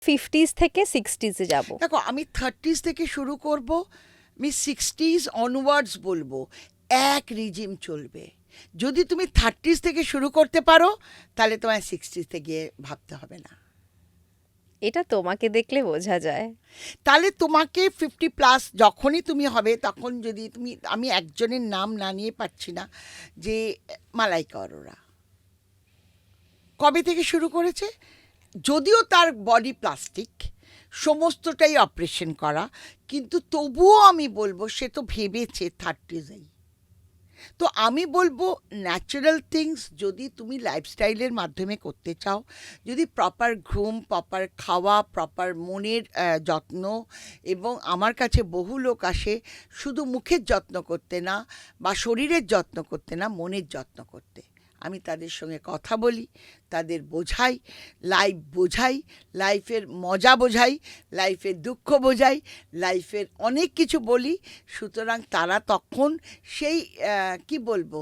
50s থেকে 60s যাব। দেখো আমি 30s থেকে শুরু করব, আমি 60s অনওয়ার্ডস বলবো, এক রিজিম চলবে। যদি তুমি 30s থেকে শুরু করতে পারো তাহলে তোমায় 60s গিয়ে ভাবতে হবে না। এটা তোমাকে দেখলে বোঝা যায়। তাহলে তোমাকে 50+ যখনই তুমি হবে তখন যদি তুমি, আমি একজনের নাম না নিয়ে পাচ্ছি না, যে মালাইকা অরোরা কবে থেকে শুরু করেছে, যদিও তার বডি প্লাস্টিক, সমস্তটাই অপারেশন করা, কিন্তু তবুও আমি বলবো সে তো ভেবেছে 30s। তো আমি বলবো ন্যাচারাল থিংস যদি তুমি লাইফস্টাইলের মাধ্যমে করতে চাও, যদি প্রপার ঘুম, প্রপার খাওয়া, প্রপার মনের যত্ন, এবং আমার কাছে বহু লোক আসে শুধু মুখের যত্ন করতে না বা শরীরের যত্ন করতে না, মনের যত্ন করতে। আমি তাদের সঙ্গে কথা বলি, তাদের বোঝাই, লাইফ বোঝাই, লাইফের মজা বোঝাই, লাইফের দুঃখ বোঝাই, লাইফের অনেক কিছু বলি। সুতরাং তারা তখন সেই কি বলবো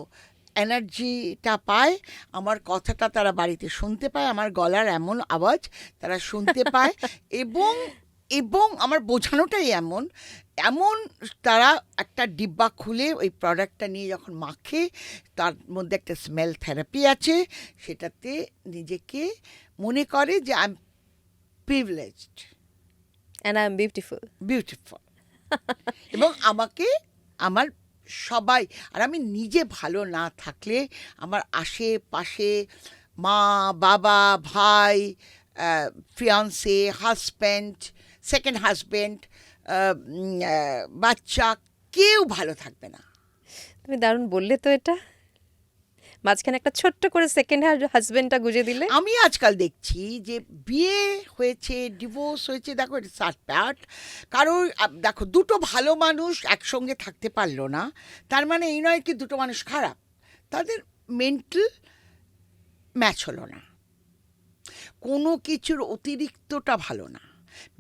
এনার্জিটা পায়, আমার কথাটা তারা বাড়িতে শুনতে পায়, আমার গলার এমন আওয়াজ তারা শুনতে পায়, এবং এবং আমার বোঝানোটাই এমন এমন তারা একটা ডিব্বা খুলে ওই প্রোডাক্টটা নিয়ে যখন মাখে, তার মধ্যে একটা স্মেল থেরাপি আছে, সেটাতে নিজেকে মনে করে যে I am privileged and I am beautiful. Beautiful. এবং আমাকে আমার সবাই, আর আমি নিজে ভালো না থাকলে আমার আশেপাশে মা, বাবা, ভাই, ফিয়ান্সে, হাজব্যান্ড, সেকেন্ড হাজব্যান্ড, বাচ্চা, কেউ ভালো থাকবে না। তুমি দারুণ বললে তো এটা, মাঝখানে একটা ছোট্ট করে সেকেন্ড হাজবেন্ডটা গুজে দিলে। আমি আজকাল দেখছি যে বিয়ে হয়েছে, ডিভোর্স হয়েছে, দেখো এটা সাটপ্যাট, কারণ দেখো দুটো ভালো মানুষ একসঙ্গে থাকতে পারলো না, তার মানে এই নয় কি দুটো মানুষ খারাপ, তাদের মেন্টাল ম্যাচ হলো না, কোনো কিছুর অতিরিক্তটা ভালো না।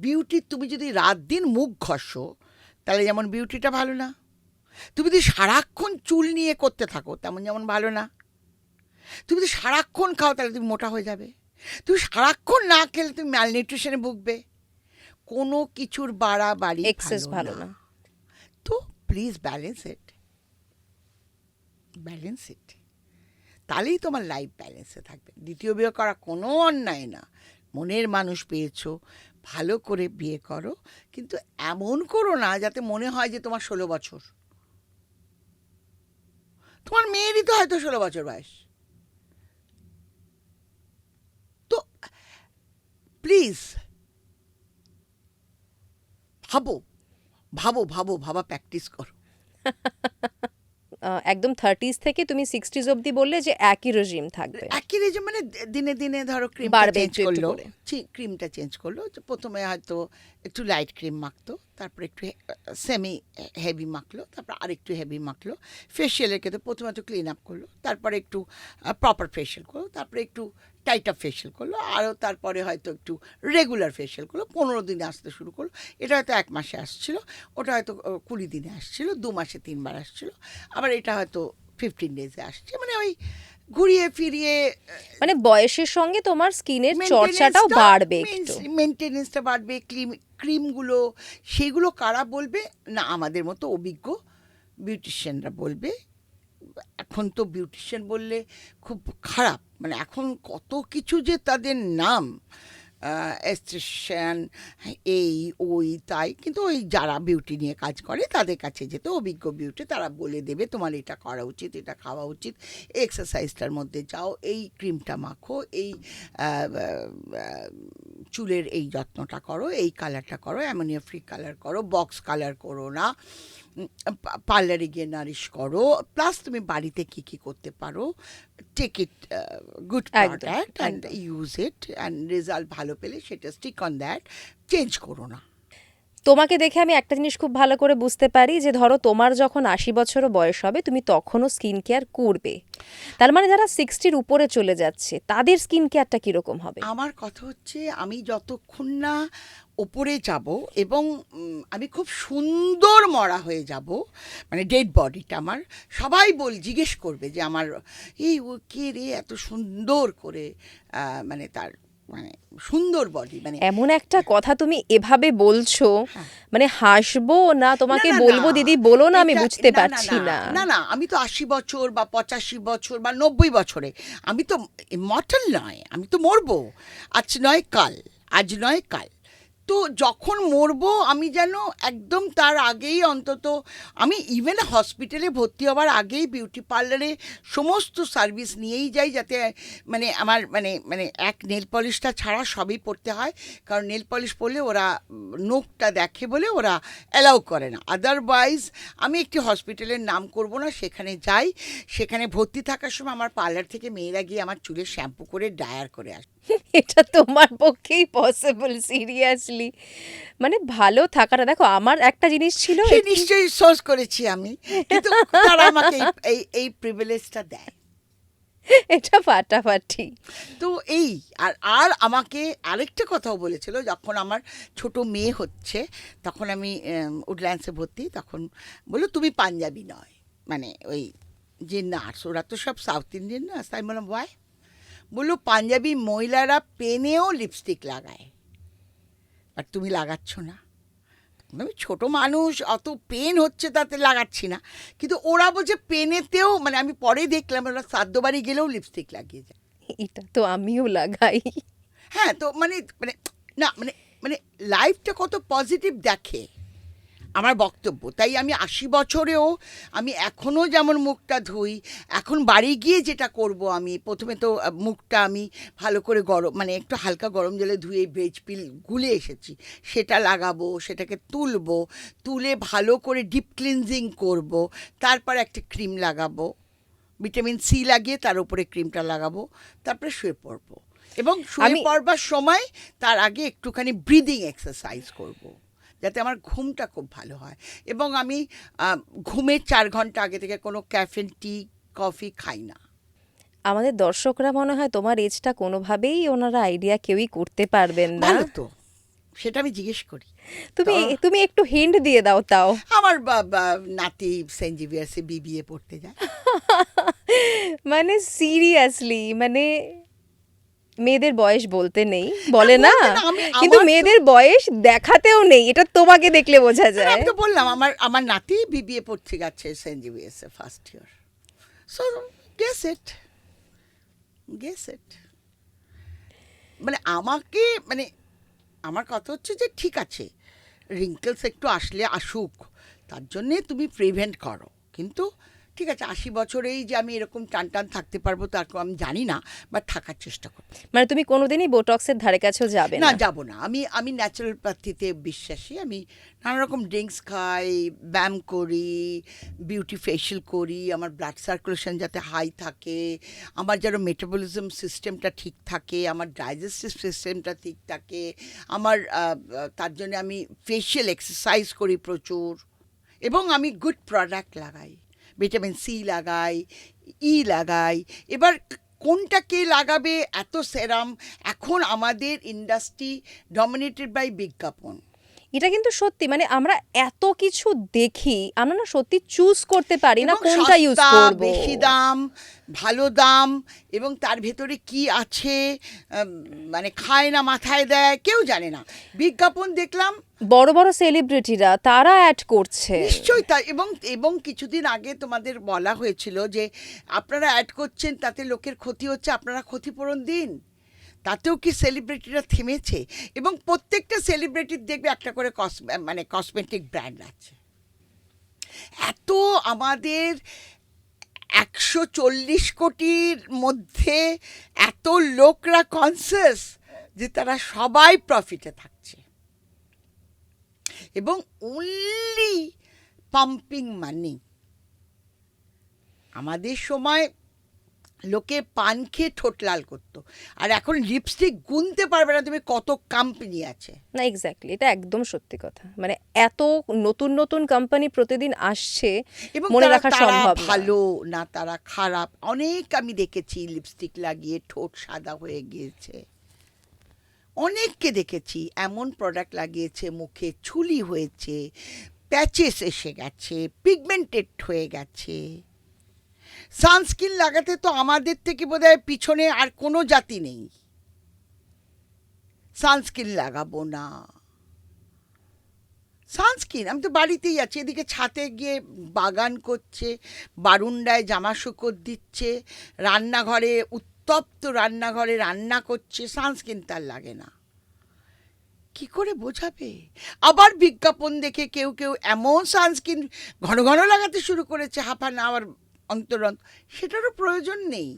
বিউটি, তুমি যদি রাত দিন মুখ ঘষো তাহলে যেমন বিউটিটা ভালো না, তুমি যদি সারাক্ষণ চুল নিয়ে করতে থাকো তেমন যেমন ভালো না, তুমি যদি সারাক্ষণ খাও তাহলে তুমি মোটা হয়ে যাবে, তুমি সারাক্ষণ না খেলে তুমি ম্যালনিউট্রিশনে ভুগবে, কোনো কিছুর বাড়াবাড়ি এক্সেস ভালো না। তো প্লিজ ব্যালেন্স ইট, ব্যালেন্স ইট, তাহলেই তোমার লাইফ ব্যালেন্সে থাকবে। দ্বিতীয় বিয়ে করা কোনো অন্যায় না, মনের মানুষ পেয়েছো, ভালো করে বিয়ে করো, কিন্তু এমন করো না যাতে মনে হয় যে তোমার 16 বছর, তোমার মেয়েরই তো হয়তো 16 বছর বয়স। তো প্লিজ ভাবো, ভাবো ভাবো, ভাবা প্র্যাকটিস করো। একদম 30s থেকে তুমি 60s অবধি বললে যে একই রেজিম থাকবে। একই রেজে মানে দিনে দিনে ধরো ক্রিম বাড়বে চেঞ্জ একটু একটু করলো, করে। ক্রিমটা চেঞ্জ করলো, যে প্রথমে হয়তো একটু লাইট ক্রিম মাখতো, তারপরে একটু সেমি হেভি মাখলো, তারপর আরেকটু হেভি মাখলো। ফেশিয়ালের ক্ষেত্রে প্রথমে একটু ক্লিন আপ করলো, তারপরে একটু প্রপার ফেশিয়াল করলো, তারপরে একটু টাইট আপ ফেশিয়াল করলো, আরও তারপরে হয়তো একটু রেগুলার ফেশিয়াল করলো, 15 দিনে আসতে শুরু করলো। এটা হয়তো 1 মাসে আসছিলো, ওটা হয়তো 20 দিনে আসছিলো, 2 মাসে 3 বার আসছিলো, আবার এটা হয়তো 15 ডেজে আসছে, মানে ওই ঘুরিয়ে ফিরিয়ে মানে বয়সের সঙ্গে তোমার স্কিনের চর্চাটাও বাড়বে একটু। মেনটেনেন্সটা বাড়বে। ক্রিমগুলো সেগুলো কারা বলবে না, আমাদের মতো অভিজ্ঞ বিউটিশিয়ানরা বলবে। এখন তো বিউটিশিয়ান বললে খুব খারাপ, মানে এখন কত কিছু যে তাদের নাম, এস্থেটিশিয়ান, এই ওই তাই, কিন্তু ওই যারা বিউটি নিয়ে কাজ করে তাদের কাছে যেতে, অভিজ্ঞ বিউটি, তারা বলে দেবে তোমার এটা করা উচিত, এটা খাওয়া উচিত, এক্সারসাইজটার মধ্যে যাও, এই ক্রিমটা মাখো, এই চুলের এই যত্নটা করো, এই কালারটা করো, অ্যামোনিয়া ফ্রি কালার করো, বক্স কালার করো না, পার্লারে গিয়ে নারিশ করো, প্লাস তুমি বাড়িতে কি কি করতে পারো, take it good product and use it, and result ভালো পেলে সেটা স্টিক অন দ্যাট, চেঞ্জ করো না। তোমাকে দেখে আমি একটা জিনিস খুব ভালো করে বুঝতে পারি যে ধরো তোমার যখন 80 বছরও বয়স হবে তুমি তখনও স্কিন কেয়ার করবে, তার মানে যারা 60-র উপরে চলে যাচ্ছে তাদের স্কিন কেয়ারটা কিরকম হবে? আমার কথা হচ্ছে আমি যতক্ষণ না ওপরে যাব এবং আমি খুব সুন্দর মরা হয়ে যাব, মানে ডেড বডিটা আমার সবাই জিজ্ঞেস করবে যে আমার এই ও কে রে এত সুন্দর করে, মানে তার মানে সুন্দর বডি, মানে এমন একটা কথা তুমি এভাবে বলছো, মানে হাসবো না তোমাকে না, না, বলবো না, দিদি বলো না, আমি এটা- বুঝতে না, পারছি না। না না, আমি তো 80 বছর বা 85 বছর বা 90 বছরে, আমি তো মর্টাল নয়, আমি তো মরবো আজ নয় কাল, আজ নয় কাল। তো যখন মরবো আমি যেন একদম তার আগেই অন্তত, আমি ইভেন হসপিটালে ভর্তি হওয়ার আগেই বিউটি পার্লারে সমস্ত সার্ভিস নিয়েই যাই, যাতে মানে আমার মানে মানে এক নেল পলিশটা ছাড়া সবই পড়তে হয়, কারণ নেল পলিশ পরলে ওরা নখটা দেখে বলে ওরা অ্যালাউ করে না। আদারওয়াইজ আমি একটি হসপিটালের নাম করব না, সেখানে যাই, সেখানে ভর্তি থাকার সময় আমার পার্লার থেকে মেয়েরা গিয়ে আমার চুলে শ্যাম্পু করে ডায়ার করে আসে। এটা তোমার পক্ষেই পসিবল, সিরিয়াসলি? মানে ভালো থাকাটা, দেখো আমার একটা জিনিস ছিল সে নিশ্চয়ই সোর্স করেছি আমি, কিন্তু তারা আমাকে এই প্রিভিলেজটা দেয়। এটা ফাটাফাটি। তো এই আর আর আমাকে আরেকটা কথাও বলেছিল, যখন আমার ছোট মেয়ে হচ্ছে তখন আমি উডল্যান্ডসে ভর্তি, তখন বললো তুমি পাঞ্জাবি নয়, মানে ওই যে নার্স ওরা তো সব সাউথ ইন্ডিয়ান নার্স। তাই বললাম ওয়াই? বললো পাঞ্জাবি মহিলারা পেনেও লিপস্টিক লাগায়, আর তুমি লাগাচ্ছ না। আমি ছোট মানুষ, অত পেন হচ্ছে তাতে লাগাচ্ছি না, কিন্তু ওরা বলছে পেনেতেও, মানে আমি পরে দেখলাম ওরা শ্রাদ্ধ বাড়ি গেলেও লিপস্টিক লাগিয়ে যায়। এটা তো আমিও লাগাই। হ্যাঁ, তো মানে মানে না মানে মানে লাইফটা কত পজিটিভ দেখে আমার বক্তব্য। তাই আমি 80 বছরেও আমি এখনও যেমন মুখটা ধুই, এখন বাড়ি গিয়ে যেটা করব, আমি প্রথমে তো মুখটা আমি ভালো করে গরম, মানে একটু হালকা গরম জলে ধুয়ে ভেজ পিল গুলে এসেছি, সেটা লাগাবো, সেটাকে তুলবো, তুলে ভালো করে ডিপ ক্লিনজিং করব, তারপর একটা ক্রিম লাগাবো, ভিটামিন সি লাগিয়ে তার উপরে ক্রিমটা লাগাবো, তারপরে শুয়ে পড়বো, এবং শুয়ে পড়বার সময় তার আগে একটুখানি ব্রিদিং এক্সারসাইজ করব, যাতে আমার ঘুমটা খুব ভালো হয়। এবং আমি ঘুমের 4 ঘন্টা আগে থেকে কোনো ক্যাফেন, টি, কফি খাই না। আমাদের দর্শকরা মনে হয় তোমার এজটা কোনোভাবেই ওনারা আইডিয়া কেউই করতে পারবেন না। ভালো তো, সেটা আমি জিজ্ঞেস করি। তুমি তুমি একটু হিন্ট দিয়ে দাও তাও। আমার নাতি সেন্ট জেভিয়ার্সে বিবিএ পড়তে যায়। মানে সিরিয়াসলি, মানে মেয়েদের বয়স বলতে নেই, বলে না, কিন্তু মেয়েদের বয়স দেখাতেও নেই, এটা তোমাকে দেখলে বোঝা যায়। আমি তো বললাম আমার নাতি বিবিএ পড়তে যাচ্ছে সেন্ট জেভিয়ার্সে first year. So guess it. মানে আমাকে, মানে আমার কথা হচ্ছে যে ঠিক আছে, রিঙ্কেলস একটু আসলে আসুক, তার জন্যে তুমি প্রিভেন্ট করো, কিন্তু ঠিক আছে 80 বছরেই যে আমি এরকম টান টান থাকতে পারবো তার আমি জানি না, বাট থাকার চেষ্টা করবো। মানে তুমি কোনোদিনই বোটক্সের ধারে কাছেও যাবে না, না? যাবো না। আমি ন্যাচারোপ্যাথিতে বিশ্বাসী। আমি নানা রকম ড্রিঙ্কস খাই, ব্যায়াম করি, বিউটি ফেশিয়াল করি, আমার ব্লাড সার্কুলেশন যাতে হাই থাকে, আমার যেন মেটাবলিজম সিস্টেমটা ঠিক থাকে, আমার ডাইজেস্টিভ সিস্টেমটা ঠিক থাকে, আমার তার জন্য আমি ফেশিয়াল এক্সারসাইজ করি প্রচুর, এবং আমি গুড প্রোডাক্ট লাগাই, ভিটামিন সি লাগাই, লাগাই। এবার কোনটা কে লাগাবে, এত সেরাম, এখন আমাদের ইন্ডাস্ট্রি ডমিনেটেড বাই বিজ্ঞাপন। এটা কিন্তু সত্যি, মানে আমরা এত কিছু দেখি, আমরা না সত্যি চুজ করতে পারি না কোনটা ইউজ করব। বেশি দাম, ভালো দাম, এবং তার ভেতরে কি আছে মানে খায় না মাথায় দেয় কেউ জানে না। বিজ্ঞাপন দেখলাম, বড় বড় সেলিব্রিটিরা তারা অ্যাড করছে। নিশ্চয়ই তাই। এবং কিছুদিন আগে তোমাদের বলা হয়েছিল যে আপনারা অ্যাড করছেন, তাতে লোকের ক্ষতি হচ্ছে, আপনারা ক্ষতিপূরণ দিন। তাতেও কি সেলিব্রিটিরা থেমেছে? এবং প্রত্যেকটা সেলিব্রিটির দেখবে একটা করে মানে কসমেটিক ব্র্যান্ড আছে। এত আমাদের 140 কোটির মধ্যে এত লোকরা কনসিয়াস যে তারা সবাই প্রফিটে থাকছে, এবং অনলি পাম্পিং মানি। আমাদের সময় লোকে পান খেয়ে ঠোঁট লাল করতো, আর এখন লিপস্টিক গুনতে পারবে না তুমি কত কোম্পানি আছে। না, এক্স্যাক্টলি, এটা একদম সত্যি কথা। মানে এত নতুন নতুন কোম্পানি প্রতিদিন আসছে, এবং মনে রাখা সম্ভব না। ভালো না তারা খারাপ, অনেক আমি দেখেছি লিপস্টিক লাগিয়ে ঠোঁট সাদা হয়ে গিয়েছে, অনেককে দেখেছি এমন প্রোডাক্ট লাগিয়েছে মুখে ছুলি হয়েছে, প্যাচেস এসে গেছে, পিগমেন্টেড হয়ে গেছে। সানস্ক্রিন লাগাতে তো আমাদের থেকে বোধহয় পিছনে আর কোনো জাতি নেই। সানস্ক্রিন লাগাবো না। সানস্ক্রিন আমি তো বাড়িতেই আছি, এদিকে ছাতে গিয়ে বাগান করছে, বারান্দায় জামা শুকোর দিচ্ছে, রান্নাঘরে উত্তপ্ত রান্নাঘরে রান্না করছে, সানস্ক্রিন তার লাগে না। কি করে বোঝাবে? আবার বিজ্ঞাপন দেখে কেউ কেউ এমন সানস্ক্রিন ঘন ঘন লাগাতে শুরু করেছে হাফ অ্যান আওয়ার অন্তর অন্তর, সেটারও প্রয়োজন নেই।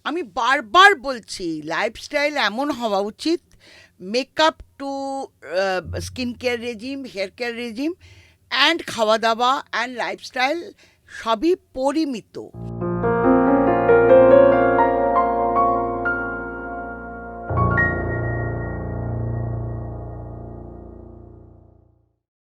আমি বারবার বলছি লাইফস্টাইল এমন হওয়া উচিত, makeup to skin care regime, hair care regime and খাওয়া দাওয়া অ্যান্ড লাইফস্টাইল সবই পরিমিত।